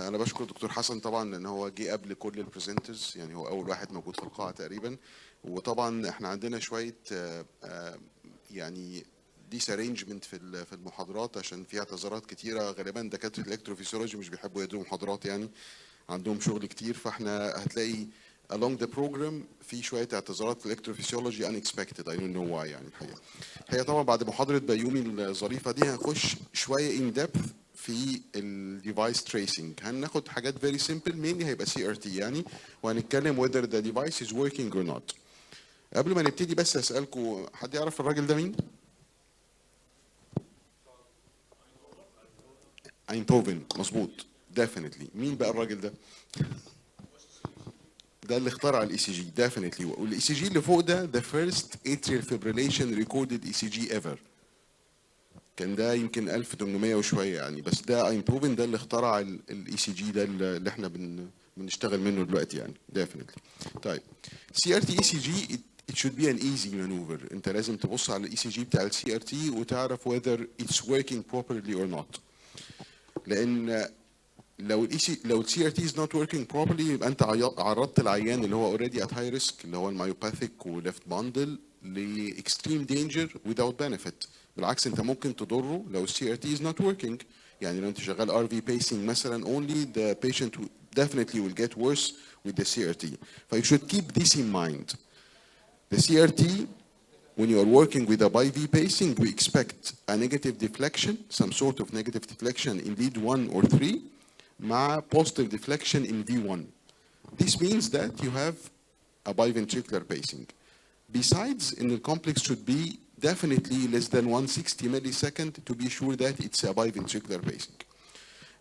انا بشكر الدكتور حسن طبعا لان هو جه قبل كل البرزنترز، يعني هو اول واحد موجود في القاعه تقريبا. وطبعا احنا عندنا شويه يعني ديس ارينجمنت في المحاضرات عشان فيها اعتذارات كتيره. غالبا دكاتره الالكتروفيسيولوجي مش بيحبوا يدوا محاضرات، يعني عندهم شغل كتير. فاحنا هتلاقي along the program في شويه اعتذارات في الالكتروفيسيولوجي unexpected I don't know why يعني الحقيقه. هي طبعا بعد محاضره بيومي الظريفه دي هنخش شويه in depth في الديفايس تريسنج. هناخد حاجات فيري سيمبل، مينلي هيبقى سي ار تي يعني، وهنتكلم whether the device is working or not. قبل ما نبتدي بس اسالكم، حد يعرف الراجل ده مين؟ اينتوفن، مظبوط definitely. مين بقى الراجل ده؟ ده اللي اخترع الاي سي جي definitely. والاي سي جي اللي فوق ده the first atrial fibrillation recorded ECG ever. كان ده يمكن 1800 وشويه يعني، بس ده اينتوفن ده اللي اخترع الاي سي جي ده اللي احنا بنشتغل منه دلوقتي يعني definitely. طيب سي ار تي اي سي جي it should be an easy maneuver. انت لازم تبص على الاي سي جي بتاع السي ار تي وتعرف whether it's working properly or not. لان لو السي ار تي is not working properly يبقى انت عرضت العيان اللي هو اوريدي at high risk اللي هو المايوباثيك وليفت باندل ل extreme danger without benefit. بالعكس انت ممكن تضره لو السي ار تي is not working. يعني لو انت شغال ار في pacing مثلا only the patient definitely will get worse with the CRT. So you should keep this in mind. The CRT, when you are working with a bi-V pacing, we expect a negative deflection, some sort of negative deflection in lead 1 or 3, مع positive deflection in V1. This means that you have a biventricular pacing. Besides, in the complex should be definitely less than 160 millisecond to be sure that it's a biventricular pacing.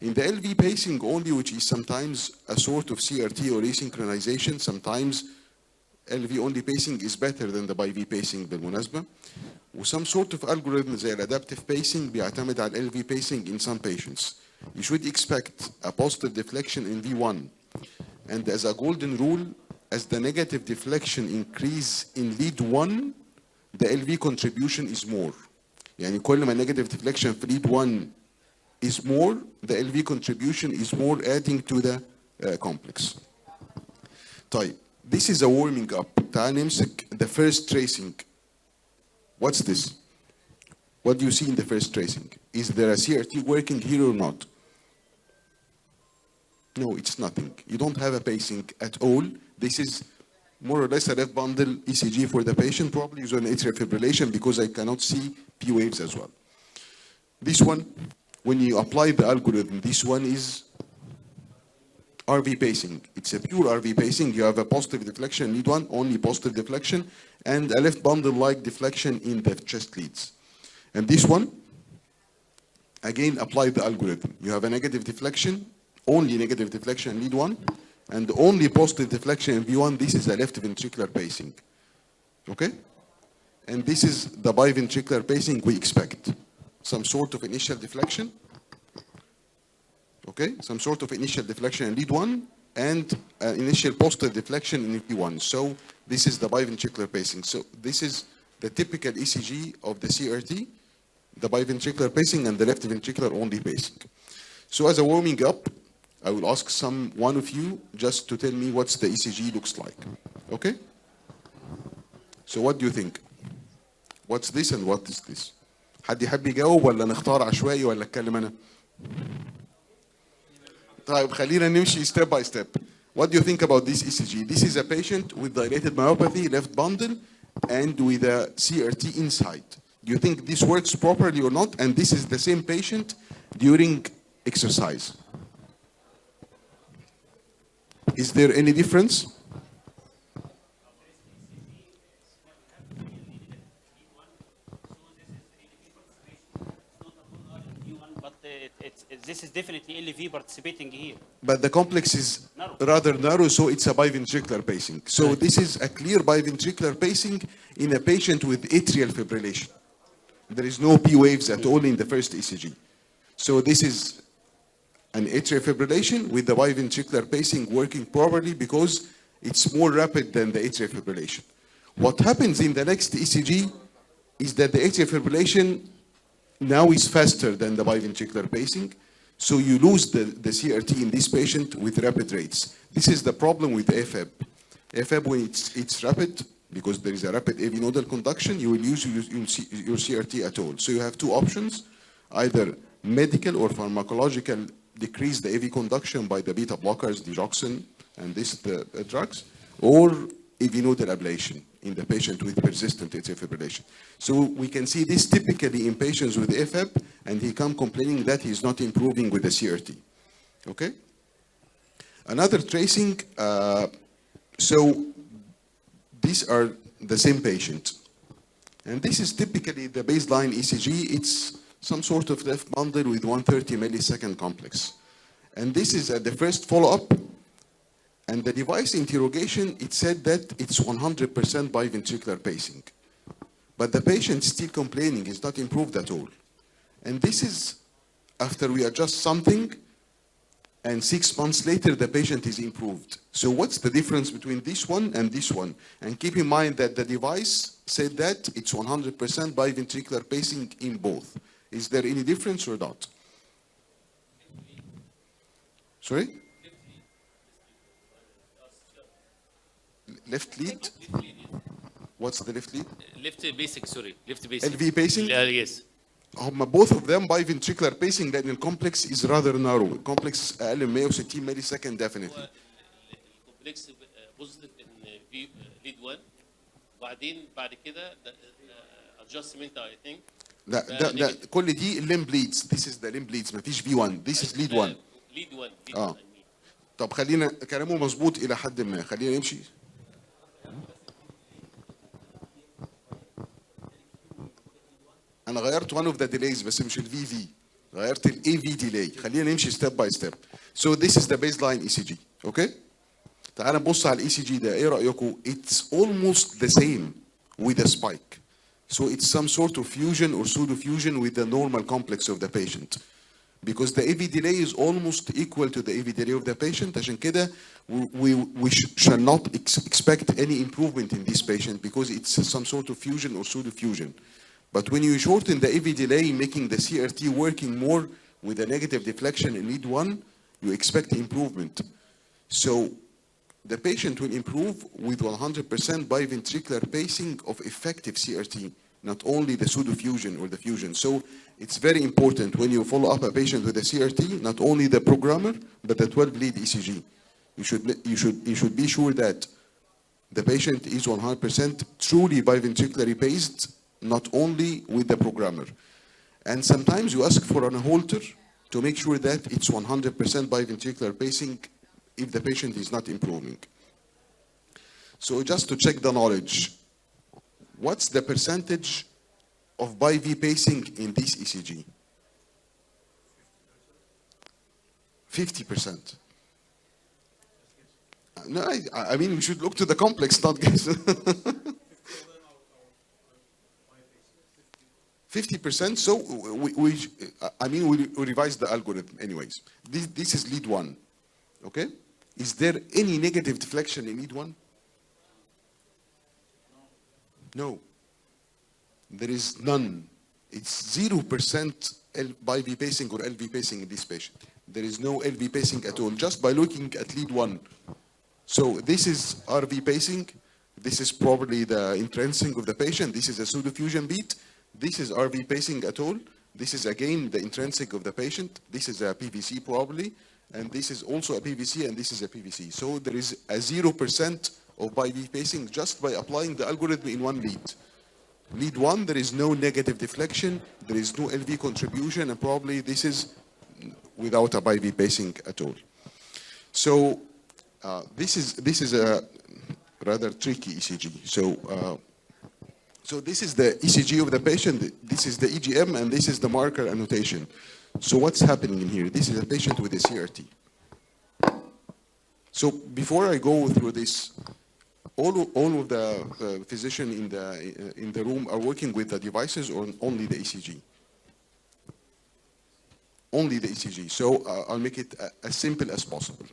In the LV pacing only, which is sometimes a sort of CRT or asynchronization, sometimes LV only pacing is better than the bi-V pacing بالمناسبة. و some sort of algorithm زي adaptive pacing بيعتمد على LV pacing in some patients. You should expect a positive deflection in V1. And as a golden rule, as the negative deflection increase in lead 1, the LV contribution is more. يعني كل ما negative deflection في lead 1 is more, the LV contribution is more adding to the complex. طيب this is a warming up. تعال نمسك the first tracing. What's this? What do you see in the first tracing? Is there a CRT working here or not? No, it's nothing. You don't have a pacing at all. This is more or less a left bundle ECG for the patient, probably is an atrial fibrillation because I cannot see P waves as well. This one, when you apply the algorithm, this one is RV pacing. It's a pure RV pacing. You have a positive deflection lead 1, only positive deflection, and a left bundle-like deflection in the chest leads. And this one, again, apply the algorithm. You have a negative deflection, only negative deflection lead 1, and only positive deflection in V1. This is a left ventricular pacing. Okay? And this is the biventricular pacing we expect. Some sort of initial deflection. Okay, some sort of initial deflection in lead 1 and initial positive deflection in V1. So this is the biventricular pacing. So this is the typical ECG of the CRT, the biventricular pacing and the left ventricular only pacing. So as a warming up, I will ask one of you just to tell me what's the ECG looks like. Okay? So what do you think? What's this and what is this? حد يحب يجاوب ولا نختار عشوائي ولا اتكلم انا؟ طيب خلينا نمشي step by step. What do you think about this ECG? This is a patient with dilated myopathy, left bundle, and with a CRT inside. Do you think this works properly or not? And this is the same patient during exercise. Is there any difference? This is definitely LV participating here. But the complex is rather narrow, so it's a biventricular pacing. So this is a clear biventricular pacing in a patient with atrial fibrillation. There is no P waves at all in the first ECG. So this is an atrial fibrillation with the biventricular pacing working properly because it's more rapid than the atrial fibrillation. What happens in the next ECG is that the atrial fibrillation now is faster than the biventricular pacing. So you lose the CRT in this patient with rapid rates. This is the problem with AFib. AFib, when it's rapid, because there is a rapid AV nodal conduction, you will use your CRT at all. So you have two options, either medical or pharmacological, decrease the AV conduction by the beta blockers, digoxin, and the drugs, or AV nodal ablation in the patient with persistent atrial fibrillation. So we can see this typically in patients with AFib, and he come complaining that he's not improving with the CRT. Okay? Another tracing, so these are the same patient. And this is typically the baseline ECG. It's some sort of left bundle with 130 millisecond complex. And this is at the first follow-up. And the device interrogation, it said that it's 100% biventricular pacing. But the patient is still complaining, it's not improved at all. And this is after we adjust something, and 6 months later, the patient is improved. So what's the difference between this one and this one? And keep in mind that the device said that it's 100% biventricular pacing in both. Is there any difference or not? Sorry? Left lead? What's the left lead? Left basic, sorry. Left basic. LV pacing? Yes. Both of them biventricular pacing لأن الكومبلكس is rather narrow. الكومبلكس أقل من 160 ملي سكند definitely. الكومبلكس بوزيتيف ان ليد 1 وبعدين بعد كده adjustment I think. ده كل دي الليم بليدز. This is the limb bleeds. مفيش V1. This is lead 1. lead 1. طب خلينا كلامه مظبوط إلى حد ما. خلينا نمشي. أنا غيرت one of the delays بس مش ال VV. غيرت ال AV delay. خلينا نمشي step by step. So this is the baseline ECG. Okay? تعال نبص على ال ECG ده. إيه رأيكم؟ It's almost the same with a spike. So it's some sort of fusion or pseudo fusion with the normal complex of the patient. Because the AV delay is almost equal to the AV delay of the patient. عشان كده we shall not expect any improvement in this patient because it's some sort of fusion or pseudo fusion. But when you shorten the AV delay, making the CRT working more with a negative deflection in lead 1, you expect improvement. So the patient will improve with 100% biventricular pacing of effective CRT, not only the pseudo-fusion or the fusion. So it's very important when you follow up a patient with a CRT, not only the programmer, but the 12-lead ECG. You should be sure that the patient is 100% truly biventricularly paced, not only with the programmer. And sometimes you ask for an Holter to make sure that it's 100% biventricular pacing if the patient is not improving. So just to check the knowledge, what's the percentage of bi-V pacing in this ECG? 50%. No, I mean, we should look to the complex, not guess. 50%, so we revise the algorithm anyways. This is lead 1, okay? Is there any negative deflection in lead 1? No. There is none. It's 0% bi-V pacing or LV pacing in this patient. There is no LV pacing at all, just by looking at lead 1. So this is RV pacing. This is probably the entrancing of the patient. This is a pseudo-fusion beat. This is RV pacing at all. This is again the intrinsic of the patient. This is a PVC probably. And this is also a PVC and this is a PVC. So there is a 0% of bi-V pacing just by applying the algorithm in one lead. Lead 1, there is no negative deflection. There is no LV contribution. And probably this is without a bi-V pacing at all. So this is a rather tricky ECG. So this is the ECG of the patient, this is the EGM, and this is the marker annotation. So what's happening in here? This is a patient with a CRT. So before I go through this, all of the physicians in the room are working with the devices or only the ECG? Only the ECG. So I'll make it as simple as possible.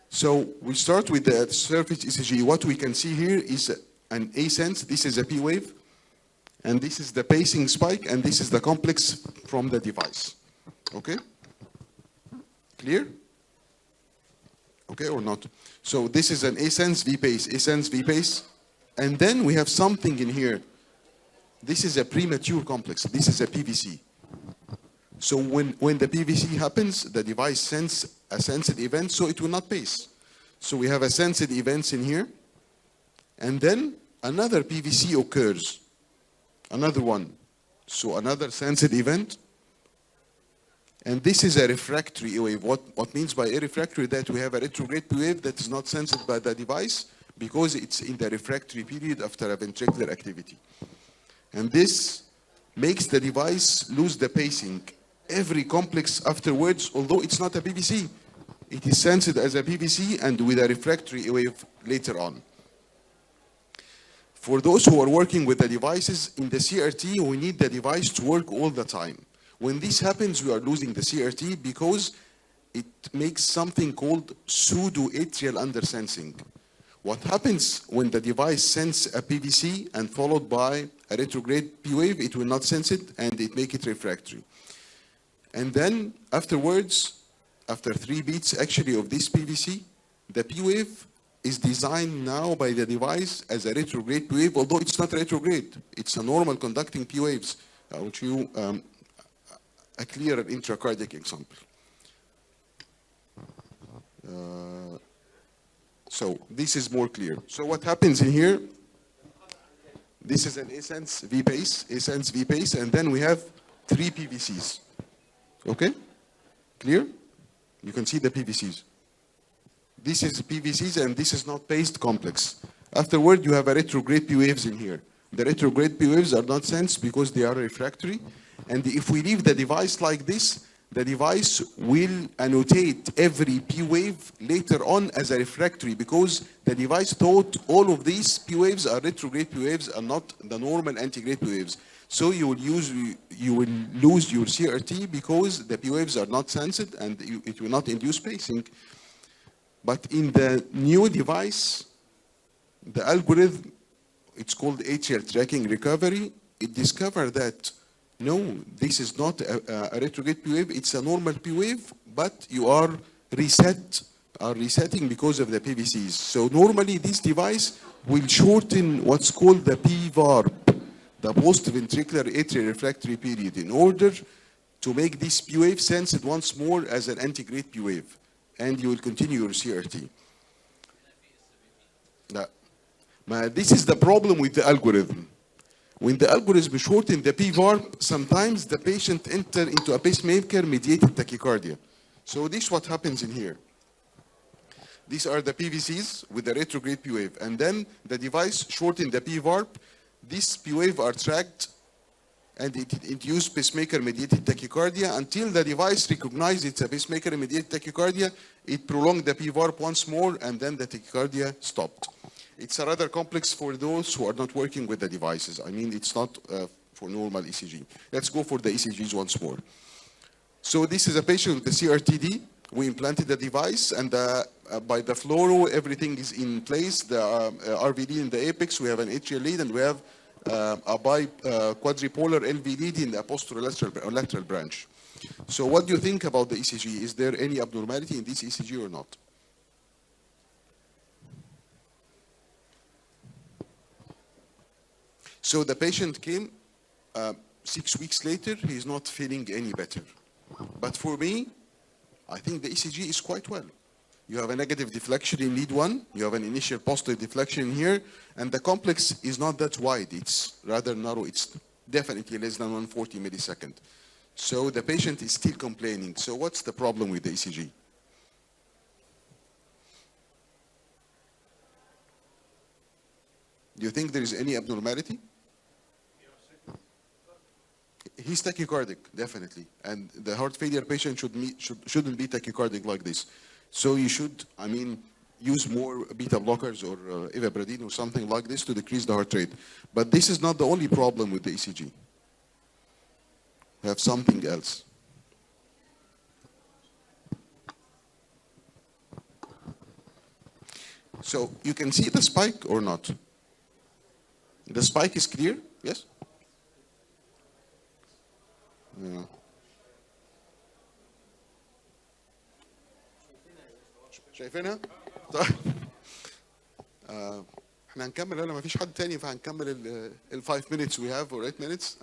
So we start with the surface ECG. What we can see here is an A sense. This is a P wave. And this is the pacing spike, and this is the complex from the device. Okay? Clear? Okay, or not? So this is an Asense V-Pace, Asense V-Pace. And then we have something in here. This is a premature complex. This is a PVC. So when the PVC happens, the device sends a sensed event, so it will not pace. So we have a sensed events in here. And then another PVC occurs. Another one. So another sensed event. And this is a refractory wave. What means by a refractory? That we have a retrograde wave that is not sensed by the device because it's in the refractory period after a ventricular activity. And this makes the device lose the pacing. Every complex afterwards, although it's not a PVC, it is sensed as a PVC and with a refractory wave later on. For those who are working with the devices, in the CRT, we need the device to work all the time. When this happens, we are losing the CRT because it makes something called pseudo-atrial undersensing. What happens when the device sends a PVC and followed by a retrograde P wave, it will not sense it and it make it refractory. And then afterwards, after 3 beats actually of this PVC, the P wave is designed now by the device as a retrograde P wave, although it's not retrograde. It's a normal conducting P waves. I will show you a clearer intracardiac example. So this is more clear. So what happens in here? This is an Asense V-Pace, and then we have 3 PVCs. Okay? Clear? You can see the PVCs. This is PVCs and this is not paced complex. Afterward, you have a retrograde P waves in here. The retrograde P waves are not sensed because they are refractory. And if we leave the device like this, the device will annotate every P wave later on as a refractory because the device thought all of these P waves are retrograde P waves and not the normal antigrade P waves. So you will lose your CRT because the P waves are not sensed and it will not induce pacing. But in the new device, the algorithm, it's called atrial tracking recovery, it discovered that no, this is not a retrograde P wave, it's a normal P wave, but you are resetting because of the PVCs. So normally this device will shorten what's called the PVARP, the post-ventricular atrial refractory period, in order to make this P wave sensed once more as an antigrade P wave. And you will continue your CRT. This is the problem with the algorithm. When the algorithm shortens the PVARP, sometimes the patient enter into a pacemaker-mediated tachycardia. So this is what happens in here. These are the PVCs with the retrograde P wave. And then the device shortened the PVARP. These P wave are tracked and it induces pacemaker-mediated tachycardia until the device recognizes it's a pacemaker-mediated tachycardia. It prolonged the PVARP once more and then the tachycardia stopped. It's a rather complex for those who are not working with the devices. I mean, it's not for normal ECG. Let's go for the ECGs once more. So this is a patient with the CRTD. We implanted the device, and by the fluoro, everything is in place. The RV in the apex, we have an atrial lead, and we have a quadripolar LV lead in the posterolateral branch. So what do you think about the ECG? Is there any abnormality in this ECG or not? So the patient came 6 weeks later, he's not feeling any better. But for me, I think the ECG is quite well. You have a negative deflection in lead 1, you have an initial positive deflection here, and the complex is not that wide, it's rather narrow, it's definitely less than 140 millisecond. So the patient is still complaining. So what's the problem with the ECG? Do you think there is any abnormality? He's tachycardic, definitely. And the heart failure patient shouldn't be tachycardic like this. So you should, I mean, use more beta blockers or ivabradine or something like this to decrease the heart rate. But this is not the only problem with the ECG. We have something else. So you can see the spike or not? The spike is clear, yes? Yeah. شايفينها؟ طيب احنا هنكمل ولا ما فيش حد تاني فهنكمل ال 5 minutes we have or 8 minutes.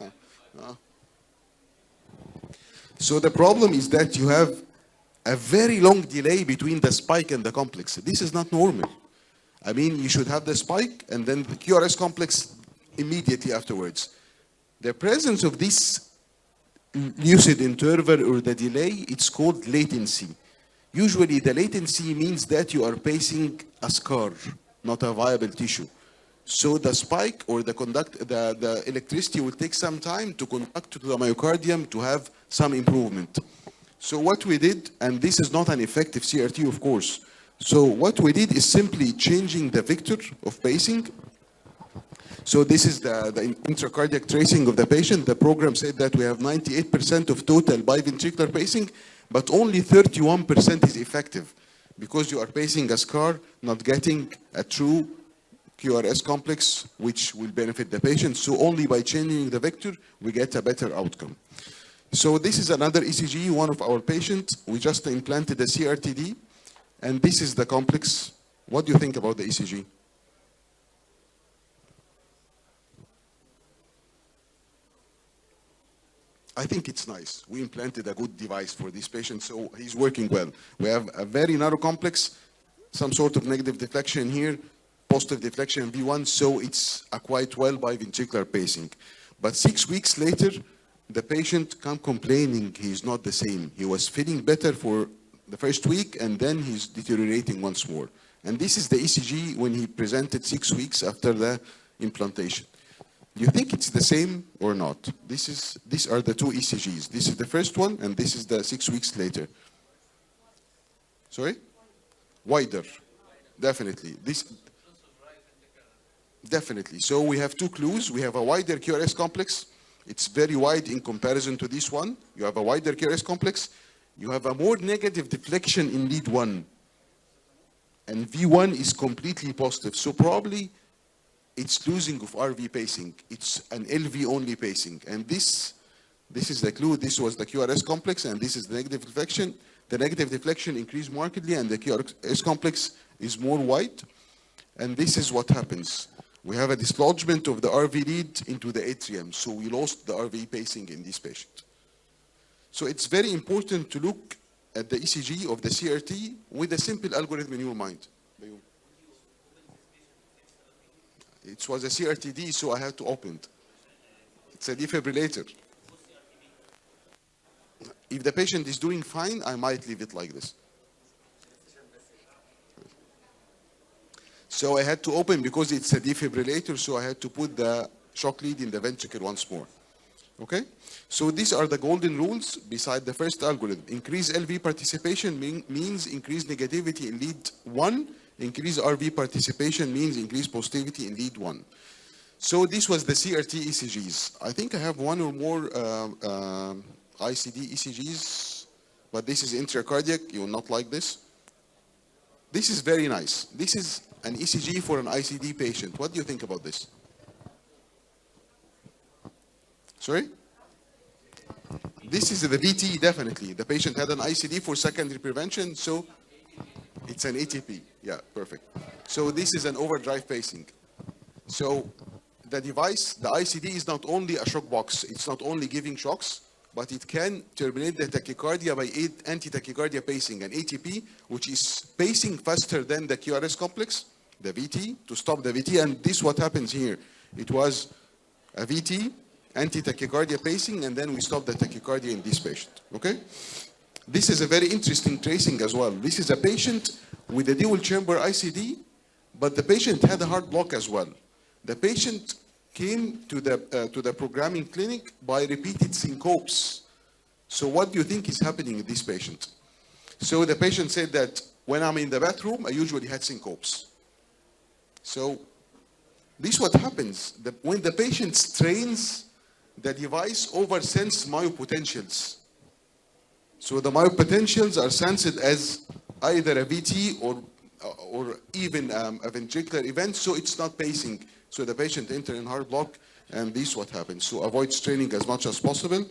So the problem is that you have a very long delay between the spike and the complex. This is not normal. I mean, you should have the spike and then the QRS complex immediately afterwards. The presence of this lucid interval or the delay, it's called latency. Usually the latency means that you are pacing a scar, not a viable tissue. So the spike or the electricity will take some time to conduct to the myocardium to have some improvement. So what we did, and this is not an effective CRT of course, so what we did is simply changing the vector of pacing. So this is the intracardiac tracing of the patient. The program said that we have 98% of total biventricular pacing, but only 31% is effective because you are pacing a scar, not getting a true QRS complex, which will benefit the patient. So only by changing the vector, we get a better outcome. So this is another ECG, one of our patients. We just implanted a CRTD, and this is the complex. What do you think about the ECG? I think it's nice. We implanted a good device for this patient, so he's working well. We have a very narrow complex, some sort of negative deflection here, positive deflection V1, so it's a quite well biventricular pacing. But 6 weeks later, the patient come complaining he's not the same. He was feeling better for the first week, and then he's deteriorating once more. And this is the ECG when he presented 6 weeks after the implantation. Do you think it's the same or not? These are the two ECGs. This is the first one, and this is the 6 weeks later. Sorry? Wider. Definitely. Definitely. So we have two clues. We have a wider QRS complex. It's very wide in comparison to this one. You have a wider QRS complex. You have a more negative deflection in lead 1. And V1 is completely positive. So probably it's losing of RV pacing. It's an LV only pacing. And this is the clue. This was the QRS complex, and this is the negative deflection. The negative deflection increased markedly, and the QRS complex is more wide. And this is what happens. We have a dislodgement of the RV lead into the atrium. So we lost the RV pacing in this patient. So it's very important to look at the ECG of the CRT with a simple algorithm in your mind. It was a CRTD, so I had to open it. It's a defibrillator. If the patient is doing fine, I might leave it like this. So I had to open because it's a defibrillator, so I had to put the shock lead in the ventricle once more. Okay? So these are the golden rules beside the first algorithm. Increase LV participation means increase negativity in lead 1. Increase RV participation means increase positivity in lead 1. So this was the CRT ECGs. I think I have one or more ICD ECGs, but this is intracardiac. You will not like this. This is very nice. This is an ECG for an ICD patient. What do you think about this? Sorry? This is the VT, definitely. The patient had an ICD for secondary prevention, so it's an ATP. Yeah, perfect. So this is an overdrive pacing. So the device, the ICD, is not only a shock box. It's not only giving shocks, but it can terminate the tachycardia by anti-tachycardia pacing, an ATP, which is pacing faster than the QRS complex, the VT, to stop the VT. And this is what happens here. It was a VT, anti-tachycardia pacing, and then we stop the tachycardia in this patient. Okay? This is a very interesting tracing as well. This is a patient with a dual chamber ICD, but the patient had a heart block as well. The patient came to the programming clinic by repeated syncopes. So what do you think is happening in this patient? So the patient said that when I'm in the bathroom, I usually had syncopes. So this is what happens. When the patient strains, the device oversenses myopotentials. So the myopotentials are sensed as either a VT or even a ventricular event, so it's not pacing. So the patient enters in heart block, and this is what happens. So avoid straining as much as possible.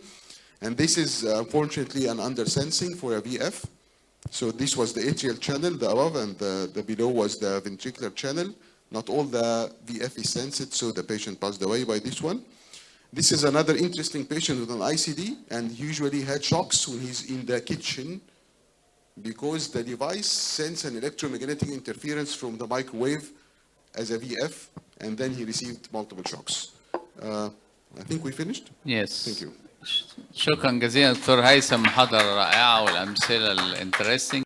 And this is unfortunately an undersensing for a VF. So this was the atrial channel, the above, and the below was the ventricular channel. Not all the VF is sensed, so the patient passed away by this one. This is another interesting patient with an ICD, and usually had shocks when he's in the kitchen because the device sends an electromagnetic interference from the microwave as a VF, and then he received multiple shocks. I think we finished. Yes. Thank you. شكرا جزيلا دكتور هيثم، محاضرة رائعة والأمثلة الانترستنج.